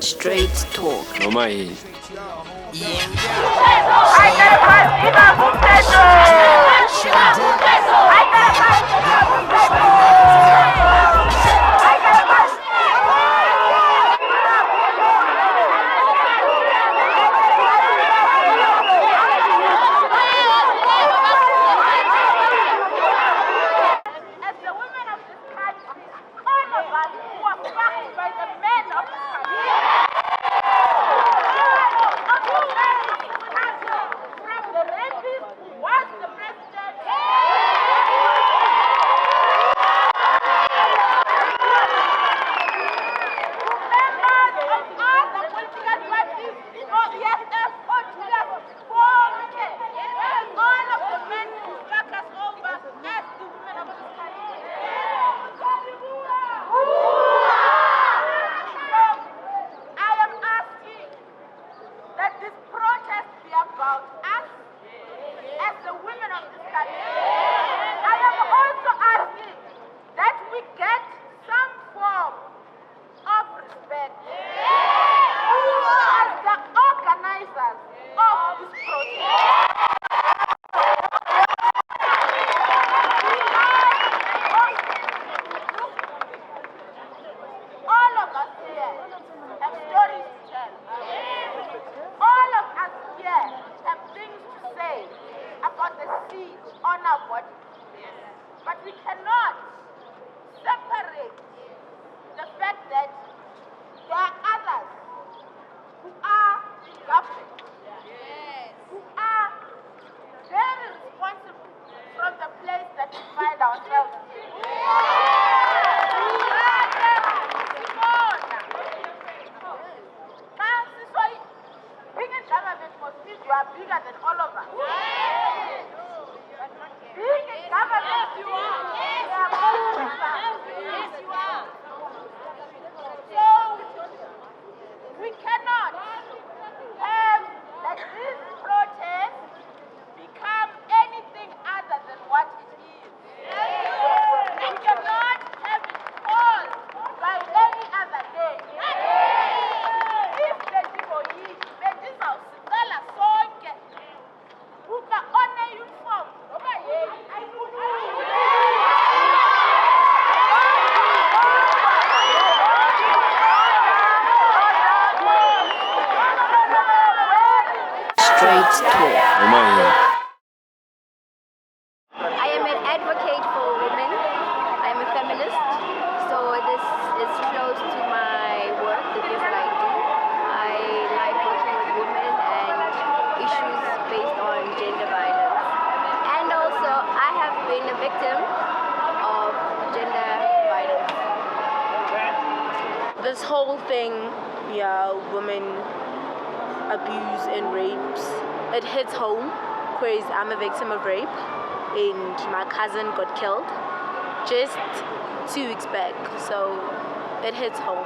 Straight talk. Noma yini. As the women of this country, all of us who are backed by the men of this country. From the rapist who was the president. Members of other political parties, or EFF, or just form all of the men who fuck us over as the women of this country. I am asking that this protest be about us as the women of this country. I am also asking that we get some form of respect as the organizers of this protest. All of us here have stories to tell. All of us here have things to say about the siege on our body. But we cannot separate the fact that there are others who are in government, who are very responsible from the place that we find ourselves in. You are bigger than all of us. Being in government, you are. Yes, you are. So, we cannot have that this protest become anything other than what it is. We cannot have it called by any other name. If the people eat, then this house sonke uka one uniform ngoba Straight talk. Noma yini. I am an advocate for women. I am a feminist, so this is close to my work, the things that I do. I like working with women and issues based on gender violence. And also, I have been a victim of gender violence. This whole thing, women abuse and rapes, it hits home because I'm a victim of rape and my cousin got killed just 2 weeks back, so it hits home.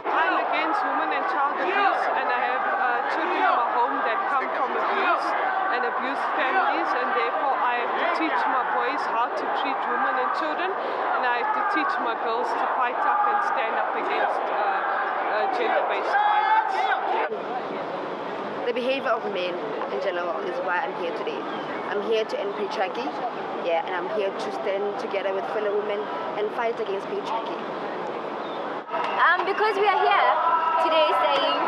I'm against women and child abuse, and I have children in my home that come from abuse and abused families, and therefore I have to teach my boys how to treat women and children, and I have to teach my girls to fight up and stand up against gender-based violence. The behavior of men in general is why I'm here today. I'm here to end patriarchy, and I'm here to stand together with fellow women and fight against patriarchy. Because we are here today saying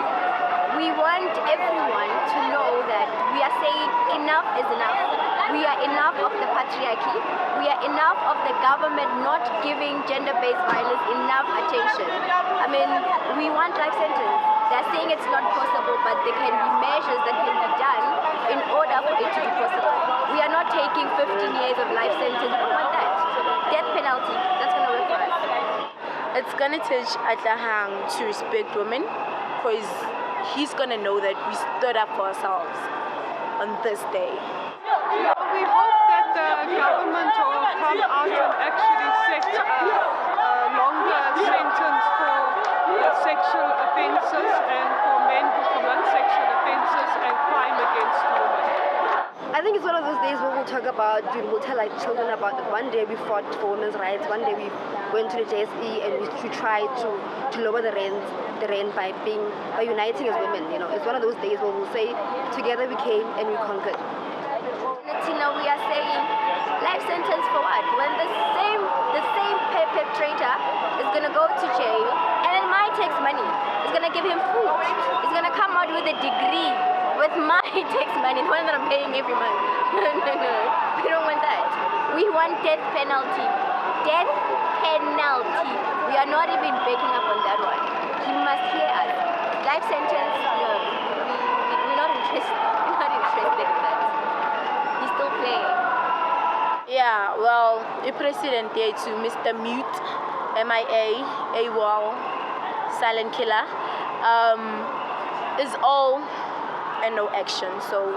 we want everyone to know that we are saying enough is enough. We are enough of the patriarchy. We are enough of the government not giving gender-based violence enough attention. I mean, we want life sentence. They're saying it's not possible, but there can be measures that can be done in order for it to be possible. We are not taking 15 years of life sentence. We don't want that. Death penalty, that's going to work for us. It's gonna teach Atlahang to respect women because he's gonna know that we stood up for ourselves on this day. We hope that the government will come out and actually set a longer sentence for sexual offences and for men who commit sexual offences and crime against women. I think it's one of those days where we'll talk about, we'll tell like children about that one day we fought for women's rights, one day we went to the JSE and we tried to lower the rent by uniting as women. You know, it's one of those days where we'll say, together we came and we conquered. Latina, we are saying life sentence for what? When the same perpetrator is gonna go to jail and then my tax money is gonna give him food. He's gonna come out with a degree with my tax money, the one that I'm paying every month. No, we don't want that. We want death penalty. Death penalty. We are not even backing up on that one. He must hear us. Life sentence, no. We're not interested. We're not interested in that. He's still playing. Yeah, well, the president here to Mr. Mute, MIA, AWOL, silent killer, is all and no action. So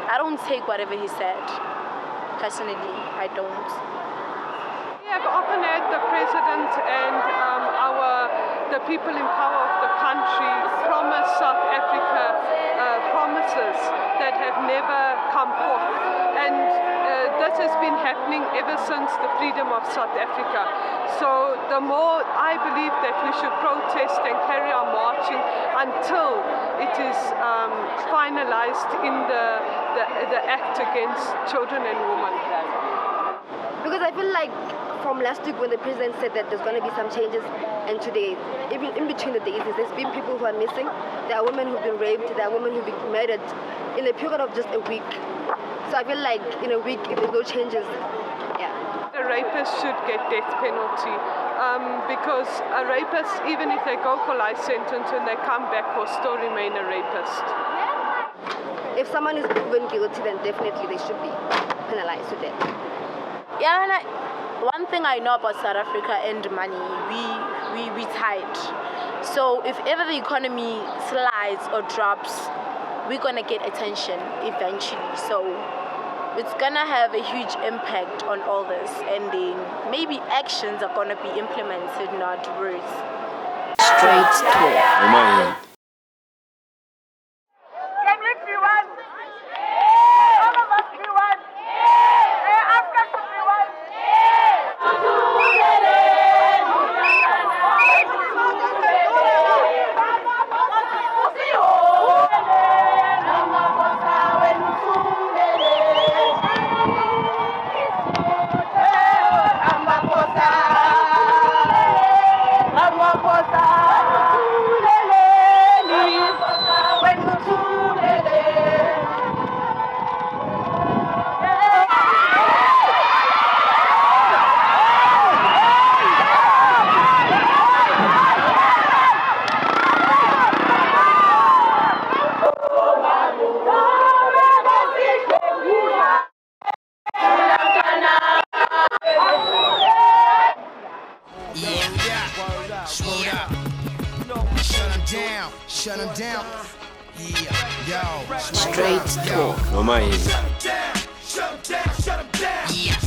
I don't take whatever he said. Personally, I don't. We have often had the president and the people in power of the country promise South Africa promises that have never come forth. And this has been happening ever since the freedom of South Africa. So the more I believe that we should protest and carry on marching until it is finalized in the act against children and women. Because I feel like from last week when the president said that there's going to be some changes, and today, even in between the days, there's been people who are missing. There are women who've been raped. There are women who've been murdered in a period of just a week. So I feel like in a week, if there's no changes, yeah. The rapists should get death penalty because a rapist, even if they go for life sentence and they come back, will still remain a rapist. If someone is proven guilty, then definitely they should be penalized to death. Yeah, and one thing I know about South Africa and money, we tight. So if ever the economy slides or drops, we're gonna get attention eventually. So it's gonna have a huge impact on all this, and then maybe actions are gonna be implemented, not words. Straight talk. Can we be one? All of us be one. Ask us to be one. Shut him down. Yeah, yo. Straight talk. Shut him down. Yeah.